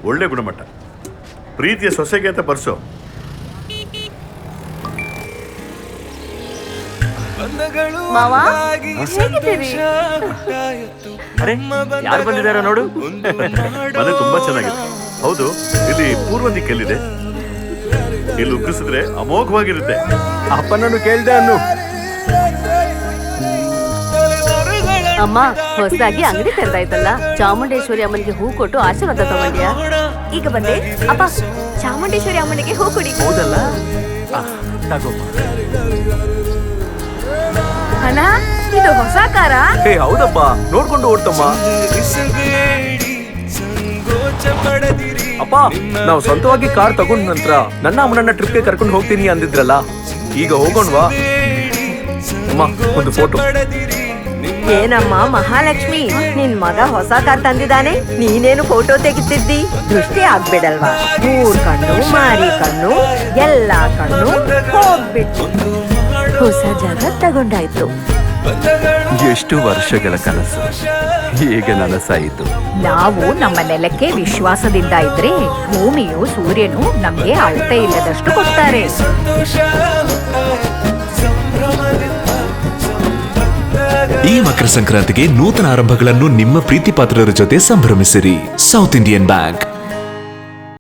ಒಳ್ಳೆ ಗುಣಮಟ್ಟ. ಪ್ರೀತಿಯ ಸೊಸೆಗೆ ಅಂತ ಬರ್ಸೋ. ಮಾವ ಹೇಗಿದ್ದೀರಿ? ಅರೆ ಯಾರು ಬಂದಿದಾರ ನೋಡು. ಮನೆ ತುಂಬಾ ಚೆನ್ನಾಗಿದೆ. ಹೌದು, ಇಲ್ಲಿ ಪೂರ್ವ ದಿಕ್ಕೆಲ್ಲಿದೆ? ಇಲ್ಲಿ ಉಗ್ಗಿಸಿದ್ರೆ ಅಮೋಘವಾಗಿರುತ್ತೆ. ಅಪ್ಪನನ್ನು ಕೇಳ್ದೆ ಅನ್ನು. ಅಮ್ಮ ಹೊಸದಾಗಿ ಅಂಗಡಿ ತೆರೆದಾಯ್ತಲ್ಲ, ಚಾಮುಂಡೇಶ್ವರಿ ಅಮ್ಮನಿಗೆ ಹೂ ಕೊಟ್ಟು ಆಶೀರ್ವಾದ ತಗೊಂಡ್ಯಾ? ಈಗ ಬಂದೆ. ಅಪ್ಪ, ಚಾಮುಂಡೇಶ್ವರಿ ಅಮ್ಮನಿಗೆ ಹೂ ಕೊಡಿ. ಹೌದಲ್ಲ, ತಗೋಮ್ಮ. ಅಣ್ಣ, ಇದು ಹೊಸ ಕಾರ? ಹೇ ಹೌದಪ್ಪ, ನೋಡ್ಕೊಂಡು ಓಡ್ತಮ್ಮ. ಅಪ್ಪ, ನಾವು ಸ್ವಂತವಾಗಿ ಕಾರ್ ತಗೊಂಡ ನಂತರ ನನ್ನ ಅಮ್ಮನನ್ನ ಟ್ರಿಪ್ಗೆ ಕರ್ಕೊಂಡು ಹೋಗ್ತೀನಿ ಅಂದಿದ್ರಲ್ಲ, ಈಗ ಹೋಗೋಣವಾ? ಅಮ್ಮ, ಒಂದು ಫೋಟೋ. ಏನಮ್ಮ ಮಹಾಲಕ್ಷ್ಮಿ, ನಿನ್ ಮಗ ಹೊಸ ಕಾರ್ ತಂದಿದ್ದಾನೆ, ನೀನೇನು ಫೋಟೋ ತೆಗಿತಿದ್ದಿ? ದೃಷ್ಟಿ ಆಗ್ಬೇಡಲ್ವಾ? ಮೂರ್ ಕಣ್ಣು, ಮಾರಿ ಕಣ್ಣು, ಎಲ್ಲಾ ಕಣ್ಣು ಹೋಗ್ಬಿಟ್ಟು ಹೊಸ ಜಾಗ ತಗೊಂಡಾಯ್ತು. ಎಷ್ಟು ವರ್ಷಗಳ ಕನಸು ಈಗ ನನಸಾಯಿತು. ನಾವು ನಮ್ಮ ನೆಲಕ್ಕೆ ವಿಶ್ವಾಸದಿಂದ ಇದ್ರೆ ಭೂಮಿಯು ಸೂರ್ಯನು ನಮ್ಗೆ ಅಳತೆ ಇಲ್ಲದಷ್ಟು ಕೊಡ್ತಾರೆ. ಈ ಮಕರ ಸಂಕ್ರಾಂತಿಗೆ ನೂತನ ಆರಂಭಗಳನ್ನು ನಿಮ್ಮ ಪ್ರೀತಿ ಪಾತ್ರರ ಜೊತೆ ಸಂಭ್ರಮಿಸಿರಿ. South Indian bank.